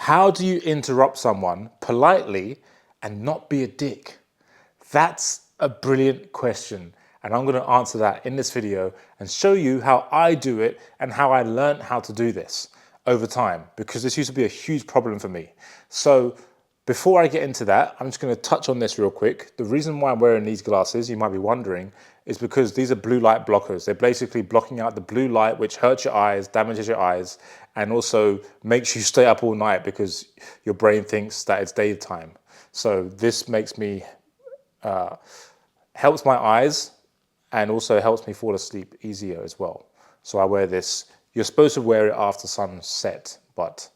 How do you interrupt someone politely and not be a dick? That's a brilliant question. And I'm going to answer that in this video and show you how I do it and how I learned how to do this over time, because this used to be a huge problem for me. So before I get into that, I'm just going to touch on this real quick. The reason why I'm wearing these glasses, you might be wondering, is because these are blue light blockers. They're basically blocking out the blue light, which hurts your eyes, damages your eyes, and also makes you stay up all night because your brain thinks that it's daytime. So this makes me, helps my eyes and also helps me fall asleep easier as well. So I wear this. You're supposed to wear it after sunset, but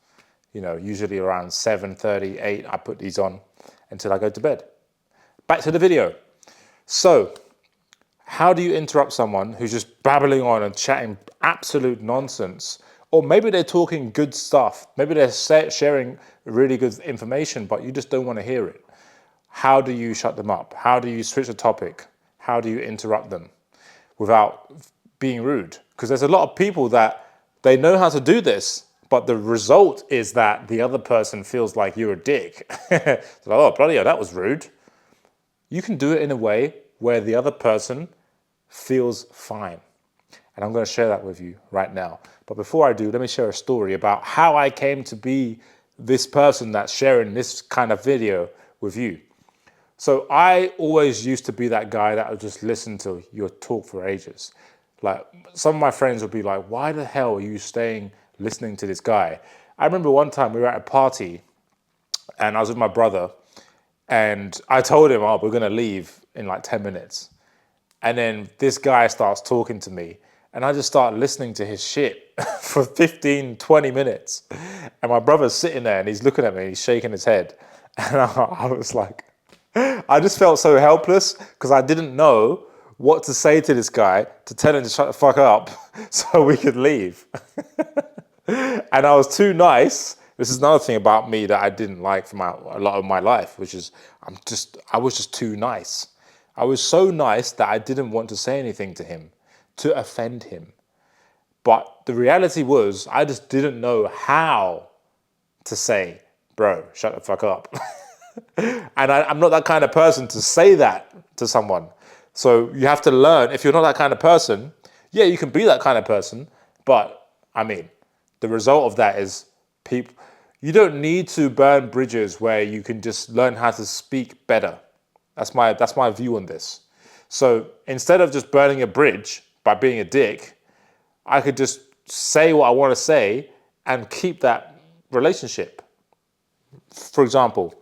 you know, usually around 7:30, 8, I put these on until I go to bed. Back to the video. So, how do you interrupt someone who's just babbling on and chatting absolute nonsense? Or maybe they're talking good stuff. Maybe they're sharing really good information, but you just don't want to hear it. How do you shut them up? How do you switch the topic? How do you interrupt them without being rude? Because there's a lot of people that they know how to do this, but the result is that the other person feels like you're a dick. Like, oh, bloody hell, that was rude. You can do it in a way where the other person feels fine. And I'm going to share that with you right now. But before I do, let me share a story about how I came to be this person that's sharing this kind of video with you. So I always used to be that guy that would just listen to your talk for ages. Like, some of my friends would be like, why the hell are you staying listening to this guy? I remember one time we were at a party and I was with my brother and I told him, oh, we're going to leave in like 10 minutes. And then this guy starts talking to me and I just start listening to his shit for 15, 20 minutes. And my brother's sitting there and he's looking at me, he's shaking his head. And I was like, I just felt so helpless because I didn't know what to say to this guy to tell him to shut the fuck up so we could leave. And I was too nice. This is another thing about me that I didn't like for a lot of my life, which is I was just too nice. I was so nice that I didn't want to say anything to him to offend him. But the reality was I just didn't know how to say, bro, shut the fuck up. And I'm not that kind of person to say that to someone. So you have to learn, if you're not that kind of person, yeah, you can be that kind of person, but I mean, the result of that is people, you don't need to burn bridges where you can just learn how to speak better. That's my view on this. So instead of just burning a bridge by being a dick, I could just say what I want to say and keep that relationship. For example,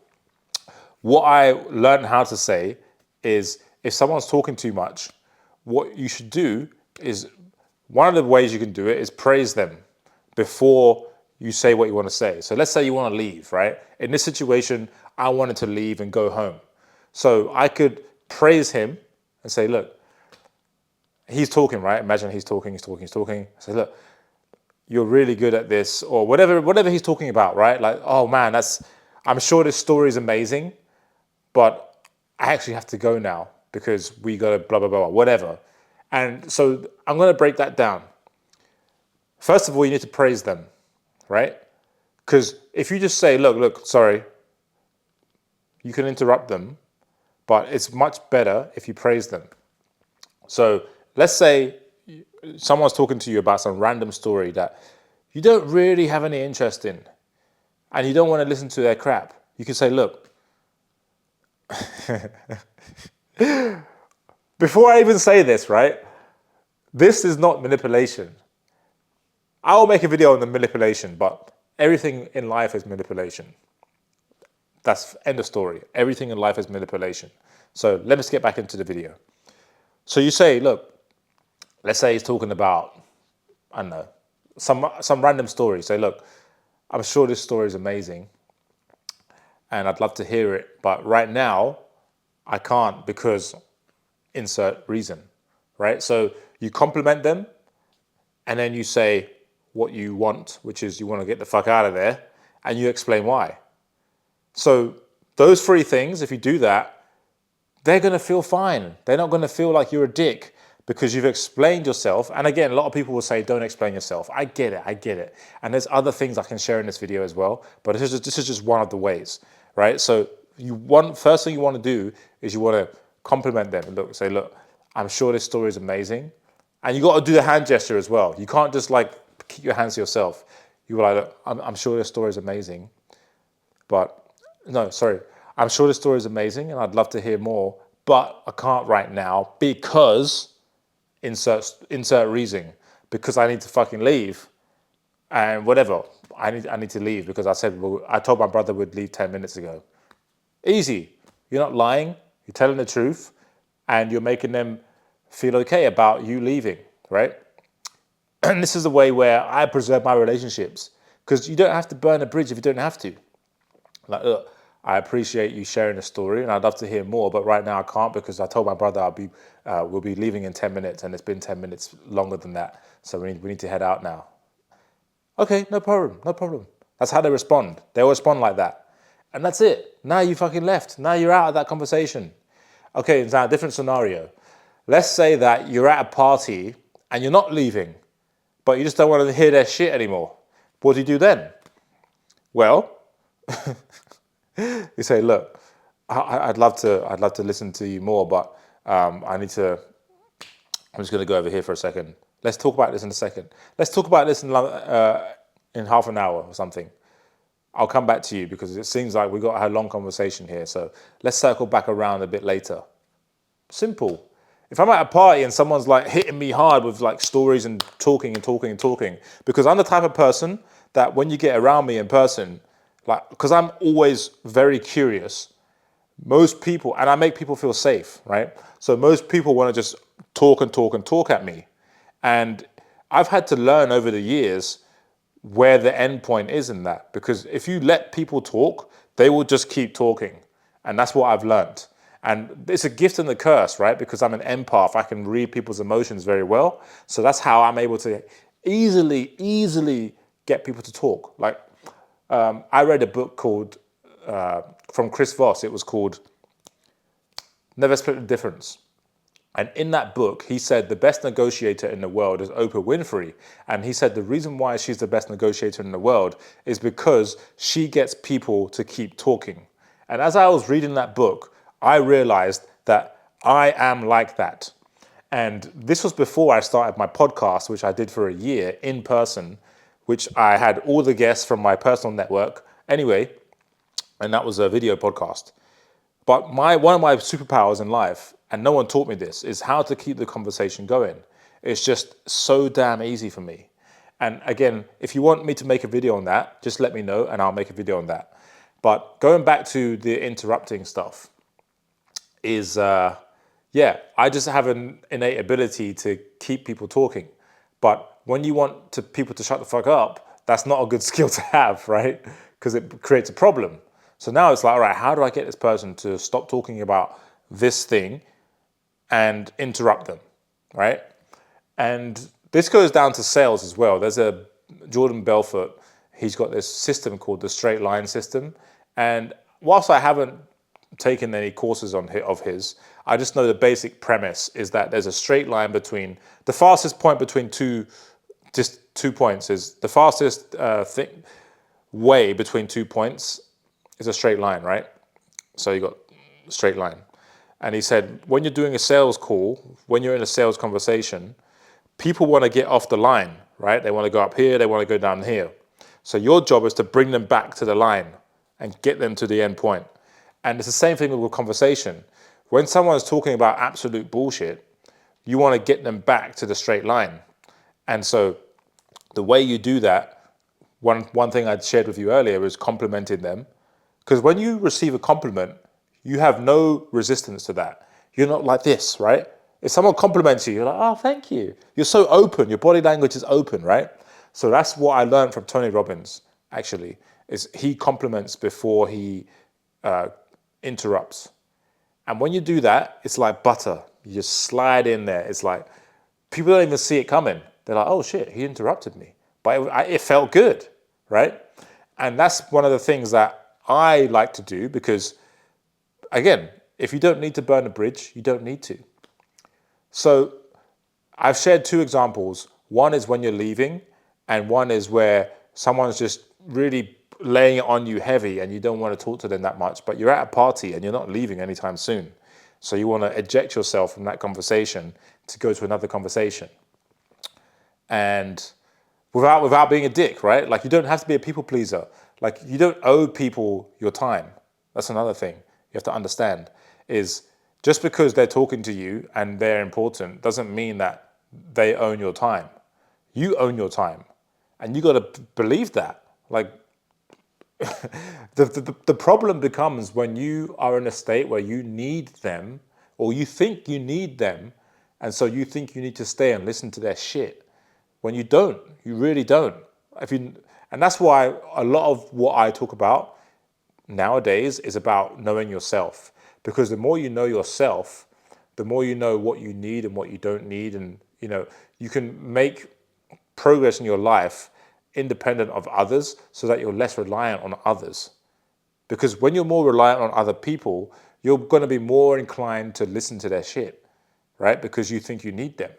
what I learned how to say is if someone's talking too much, what you should do is, one of the ways you can do it is praise them before you say what you want to say. So let's say you want to leave, right? In this situation, I wanted to leave and go home. So I could praise him and say, look, he's talking, right? Imagine he's talking. I say, look, you're really good at this, or whatever he's talking about, right? Like, oh man, I'm sure this story is amazing, but I actually have to go now because we got to blah, blah, blah, whatever. And so I'm going to break that down. First of all, you need to praise them, right? Because if you just say, look, sorry, you can interrupt them, but it's much better if you praise them. So let's say someone's talking to you about some random story that you don't really have any interest in and you don't want to listen to their crap. You can say, look, before I even say this, right? This is not manipulation. I will make a video on the manipulation, but everything in life is manipulation. That's end of story. Everything in life is manipulation. So let's get back into the video. So you say, look, let's say he's talking about, I don't know, some random story. Say, look, I'm sure this story is amazing and I'd love to hear it, but right now I can't because insert reason, right? So you compliment them and then you say what you want, which is you want to get the fuck out of there, and you explain why. So those three things, if you do that, they're going to feel fine. They're not going to feel like you're a dick because you've explained yourself. And again, a lot of people will say, don't explain yourself. I get it, I get it. And there's other things I can share in this video as well, but this is just one of the ways, right? So first thing you want to do is you want to compliment them and say, look, I'm sure this story is amazing. And you got to do the hand gesture as well. You can't just like keep your hands to yourself. You were like, look, I'm sure this story is amazing, but no, sorry. I'm sure this story is amazing and I'd love to hear more, but I can't right now because insert reason, because I need to fucking leave and whatever. I need to leave because I told my brother we'd leave 10 minutes ago. Easy. You're not lying. You're telling the truth and you're making them feel okay about you leaving, right? And this is the way where I preserve my relationships, because you don't have to burn a bridge if you don't have to. Like, look, I appreciate you sharing the story and I'd love to hear more, but right now I can't because I told my brother we'll be leaving in 10 minutes and it's been 10 minutes longer than that. So we need to head out now. Okay, no problem, no problem. That's how they respond. They all respond like that. And that's it. Now you fucking left. Now you're out of that conversation. Okay, now a different scenario. Let's say that you're at a party and you're not leaving, but you just don't want to hear their shit anymore. What do you do then? Well, you say, look, I'd love to listen to you more, but I'm just going to go over here for a second. Let's talk about this in a second. Let's talk about this in half an hour or something. I'll come back to you because it seems like we've got a long conversation here. So let's circle back around a bit later. Simple. If I'm at a party and someone's like hitting me hard with like stories and talking, because I'm the type of person that when you get around me in person, like, because I'm always very curious, most people, and I make people feel safe, right? So most people want to just talk at me. And I've had to learn over the years where the end point is in that, because if you let people talk, they will just keep talking. And that's what I've learned. And it's a gift and a curse, right? Because I'm an empath, I can read people's emotions very well. So that's how I'm able to easily get people to talk. Like, I read a book called, from Chris Voss, it was called Never Split the Difference. And in that book, he said the best negotiator in the world is Oprah Winfrey. And he said the reason why she's the best negotiator in the world is because she gets people to keep talking. And as I was reading that book, I realized that I am like that. And this was before I started my podcast, which I did for a year in person, which I had all the guests from my personal network anyway, and that was a video podcast. But one of my superpowers in life, and no one taught me this, is how to keep the conversation going. It's just so damn easy for me. And again, if you want me to make a video on that, just let me know and I'll make a video on that. But going back to the interrupting stuff is, I just have an innate ability to keep people talking. But when you want people to shut the fuck up, that's not a good skill to have, right? Because it creates a problem. So now it's like, all right, how do I get this person to stop talking about this thing and interrupt them, right? And this goes down to sales as well. There's a Jordan Belfort, he's got this system called the straight line system. And whilst I haven't taken any courses of his, I just know the basic premise is that there's a straight line between, the fastest point between two points is, the fastest way between 2 points is a straight line, right? So you got a straight line. And he said, when you're doing a sales call, when you're in a sales conversation, people want to get off the line, right? They want to go up here, they want to go down here. So your job is to bring them back to the line and get them to the end point. And it's the same thing with conversation. When someone's talking about absolute bullshit, you want to get them back to the straight line. And so the way you do that, one thing I'd shared with you earlier is complimenting them. Because when you receive a compliment, you have no resistance to that. You're not like this, right? If someone compliments you, you're like, oh, thank you. You're so open. Your body language is open, right? So that's what I learned from Tony Robbins, actually, is he compliments before he interrupts. And when you do that, it's like butter. You just slide in there. It's like, people don't even see it coming. They're like, oh shit, he interrupted me. But it felt good, right? And that's one of the things that I like to do because, again, if you don't need to burn a bridge, you don't need to. So I've shared two examples. One is when you're leaving, and one is where someone's just really laying it on you heavy and you don't want to talk to them that much, but you're at a party and you're not leaving anytime soon. So you want to eject yourself from that conversation to go to another conversation. And without being a dick, right? Like, you don't have to be a people pleaser. Like, you don't owe people your time. That's another thing you have to understand, is just because they're talking to you and they're important doesn't mean that they own your time. You own your time, and you got to believe that. Like, the problem becomes when you are in a state where you need them, or you think you need them, and so you think you need to stay and listen to their shit, when you don't. You really don't. And that's why a lot of what I talk about nowadays is about knowing yourself, because the more you know yourself, the more you know what you need and what you don't need, and you can make progress in your life independent of others, so that you're less reliant on others. Because when you're more reliant on other people, you're going to be more inclined to listen to their shit, right? Because you think you need them.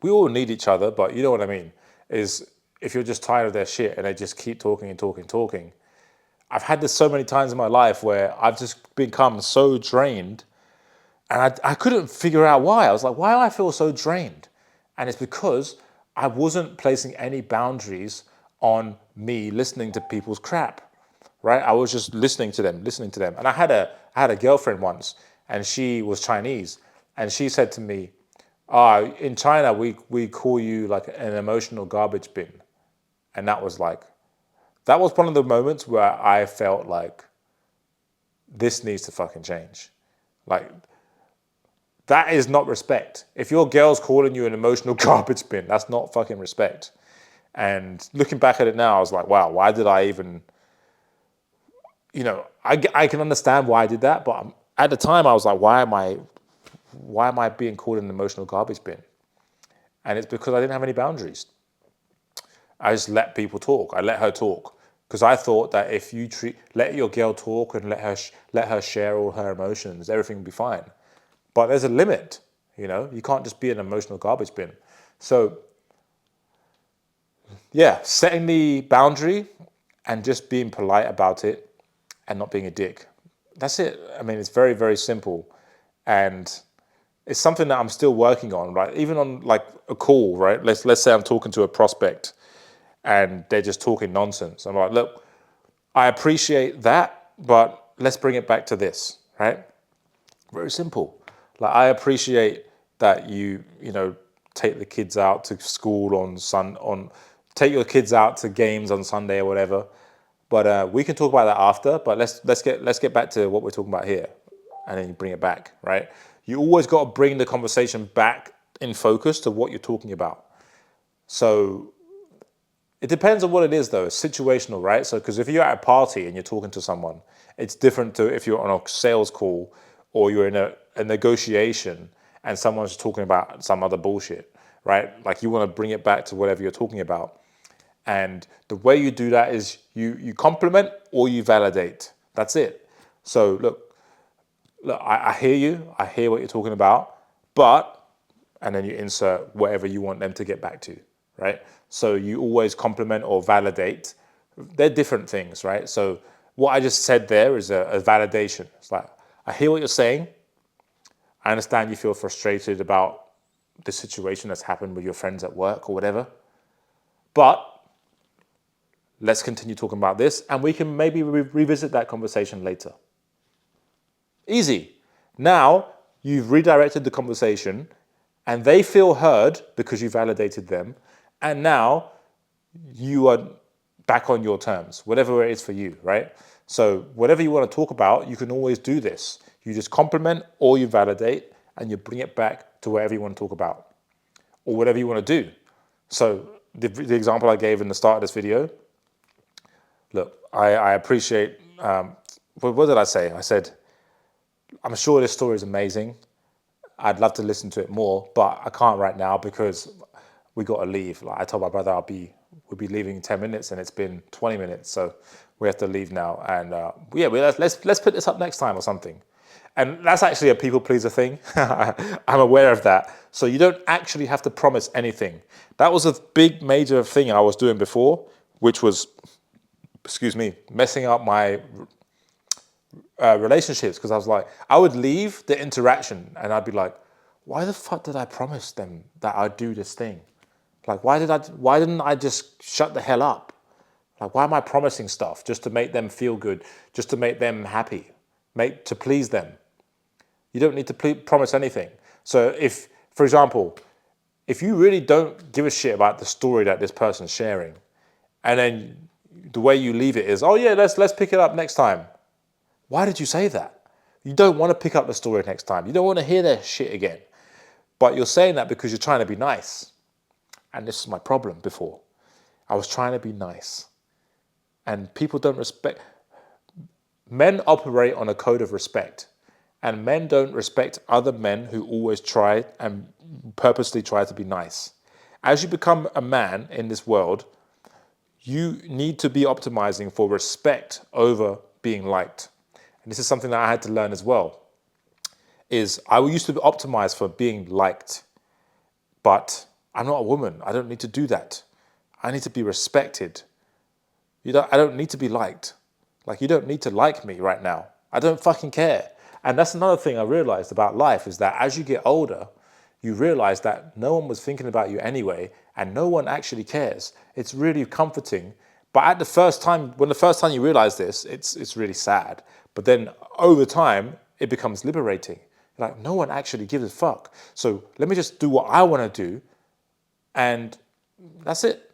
We all need each other, but you know what I mean, is if you're just tired of their shit and they just keep talking and talking and talking. I've had this so many times in my life where I've just become so drained, and I couldn't figure out why. I was like, why do I feel so drained? And it's because I wasn't placing any boundaries on me listening to people's crap, right? I was just listening to them. And I had a girlfriend once, and she was Chinese, and she said to me, in China, we call you like an emotional garbage bin. And that was one of the moments where I felt like this needs to fucking change. Like, that is not respect. If your girl's calling you an emotional garbage bin, that's not fucking respect. And looking back at it now, I was like, wow, why did I even, I can understand why I did that, but at the time I was like, why am I being called an emotional garbage bin? And it's because I didn't have any boundaries. I just let people talk. I let her talk, because I thought that if you let your girl talk and let her share all her emotions, everything will be fine. But there's a limit, You can't just be an emotional garbage bin. So, yeah, setting the boundary and just being polite about it and not being a dick. That's it. I mean, it's very, very simple. And it's something that I'm still working on, right? Even on like a call, right? Let's say I'm talking to a prospect and they're just talking nonsense. I'm like, look, I appreciate that, but let's bring it back to this, right? Very simple. Like, I appreciate that you take the kids out to school take your kids out to games on Sunday or whatever. But we can talk about that after. But let's get back to what we're talking about here, and then you bring it back, right? You always got to bring the conversation back in focus to what you're talking about. So it depends on what it is, though. It's situational, right? So, because if you're at a party and you're talking to someone, it's different to if you're on a sales call or you're in a negotiation and someone's talking about some other bullshit, right? Like, you want to bring it back to whatever you're talking about. And the way you do that is you compliment or you validate. That's it. So look, I hear you. I hear what you're talking about, and then you insert whatever you want them to get back to, right? So you always compliment or validate. They're different things, right? So what I just said there is a validation. It's like, I hear what you're saying. I understand you feel frustrated about the situation that's happened with your friends at work or whatever, but let's continue talking about this, and we can maybe revisit that conversation later. Easy. Now you've redirected the conversation, and they feel heard because you validated them, and now you are back on your terms, whatever it is for you, right? So whatever you want to talk about, you can always do this. You just compliment or you validate, and you bring it back to whatever you want to talk about, or whatever you want to do. So the example I gave in the start of this video, look, I appreciate, what did I say? I said, I'm sure this story is amazing. I'd love to listen to it more, but I can't right now because we got to leave. Like, I told my brother we'll be leaving in 10 minutes, and it's been 20 minutes, so we have to leave now. And let's put this up next time or something. And that's actually a people pleaser thing. I'm aware of that. So you don't actually have to promise anything. That was a big major thing I was doing before, which was, excuse me, messing up my relationships. Because I was like, I would leave the interaction and I'd be like, why the fuck did I promise them that I'd do this thing? Like, why didn't I just shut the hell up? Like, why am I promising stuff just to make them feel good, just to make them happy, to please them? You don't need to promise anything. So if, for example, if you really don't give a shit about the story that this person's sharing, and then the way you leave it is, oh yeah, let's pick it up next time. Why did you say that? You don't want to pick up the story next time. You don't want to hear their shit again. But you're saying that because you're trying to be nice. And this is my problem before. I was trying to be nice. And people don't respect. Men operate on a code of respect. And men don't respect other men who always try and purposely try to be nice. As you become a man in this world, you need to be optimizing for respect over being liked. And this is something that I had to learn as well. I used to optimize for being liked, but I'm not a woman. I don't need to do that. I need to be respected. I don't need to be liked. Like, you don't need to like me right now. I don't fucking care. And that's another thing I realized about life, is that as you get older, you realize that no one was thinking about you anyway, and no one actually cares. It's really comforting. But when the first time you realize this, it's really sad. But then over time, it becomes liberating. Like, no one actually gives a fuck. So let me just do what I want to do, and that's it.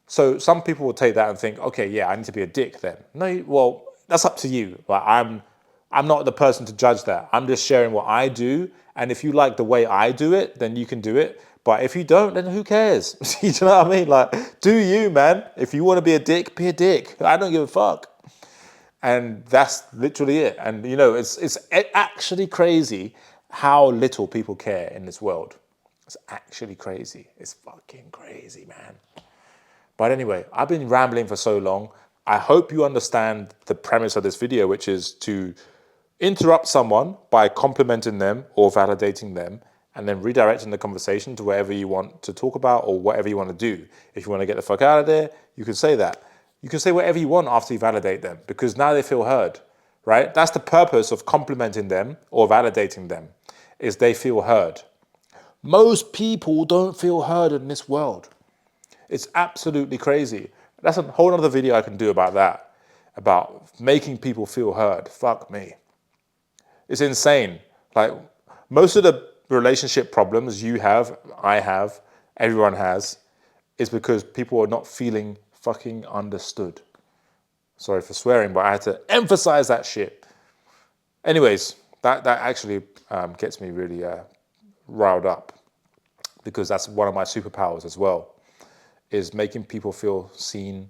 So some people will take that and think, okay, yeah, I need to be a dick then. No, well, that's up to you. Like, I'm not the person to judge that. I'm just sharing what I do. And if you like the way I do it, then you can do it. But if you don't, then who cares? You know what I mean? Like, do you, man? If you want to be a dick, be a dick. I don't give a fuck. And that's literally it. And, you know, it's actually crazy how little people care in this world. It's actually crazy. It's fucking crazy, man. But anyway, I've been rambling for so long. I hope you understand the premise of this video, which is to interrupt someone by complimenting them or validating them, and then redirecting the conversation to whatever you want to talk about or whatever you want to do. If you want to get the fuck out of there, you can say that. You can say whatever you want after you validate them, because now they feel heard, right? That's the purpose of complimenting them or validating them, is they feel heard. Most people don't feel heard in this world. It's absolutely crazy. That's a whole other video I can do about that, about making people feel heard. Fuck me. It's insane. Like, most of the relationship problems you have, I have, everyone has, is because people are not feeling fucking understood. Sorry for swearing, but I had to emphasize that shit. Anyways, that actually gets me really riled up, because that's one of my superpowers as well, is making people feel seen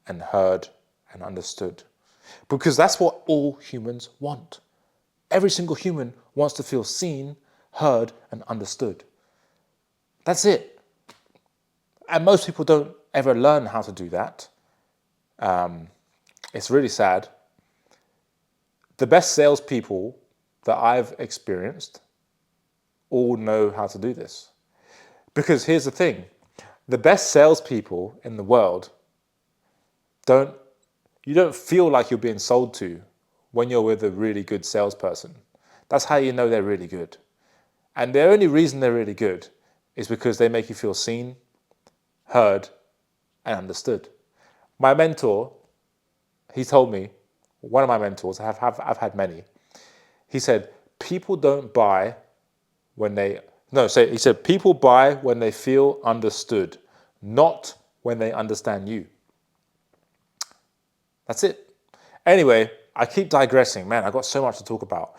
and heard and understood. Because that's what all humans want. Every single human wants to feel seen, heard, and understood. That's it. And most people don't ever learn how to do that. It's really sad. The best salespeople that I've experienced all know how to do this. Because here's the thing. The best salespeople in the world you don't feel like you're being sold to when you're with a really good salesperson. That's how you know they're really good. And the only reason they're really good is because they make you feel seen, heard, and understood. My mentor, he told me, one of my mentors, I've had many, he said, people don't buy when they, no, so he said, people buy when they feel understood, not when they understand you. That's it. Anyway, I keep digressing. Man, I've got so much to talk about.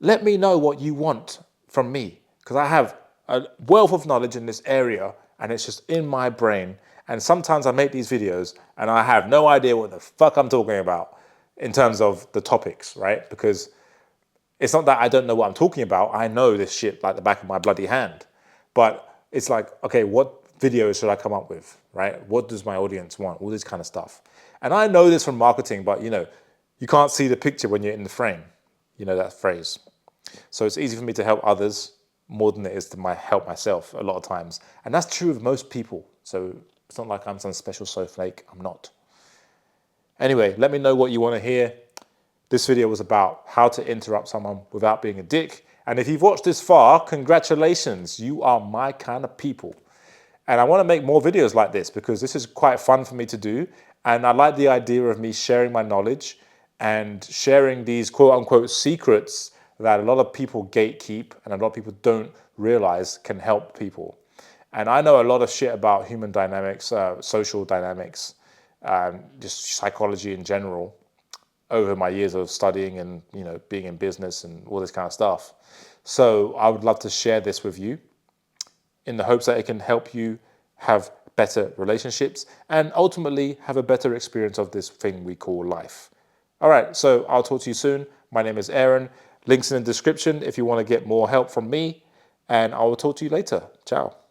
Let me know what you want from me, because I have a wealth of knowledge in this area, and it's just in my brain. And sometimes I make these videos and I have no idea what the fuck I'm talking about in terms of the topics, right? Because it's not that I don't know what I'm talking about. I know this shit like the back of my bloody hand. But it's like, okay, what videos should I come up with, right? What does my audience want? All this kind of stuff. And I know this from marketing, but you know, you can't see the picture when you're in the frame. You know that phrase. So it's easy for me to help others more than it is to help myself a lot of times. And that's true of most people. So it's not like I'm some special snowflake. I'm not. Anyway, let me know what you want to hear. This video was about how to interrupt someone without being a dick. And if you've watched this far, congratulations. You are my kind of people. And I want to make more videos like this because this is quite fun for me to do. And I like the idea of me sharing my knowledge and sharing these quote unquote secrets that a lot of people gatekeep and a lot of people don't realize can help people. And I know a lot of shit about human dynamics, social dynamics, just psychology in general over my years of studying and being in business and all this kind of stuff. So I would love to share this with you in the hopes that it can help you have better relationships and ultimately have a better experience of this thing we call life. All right, so I'll talk to you soon. My name is Aaron. Links in the description if you want to get more help from me, and I will talk to you later. Ciao.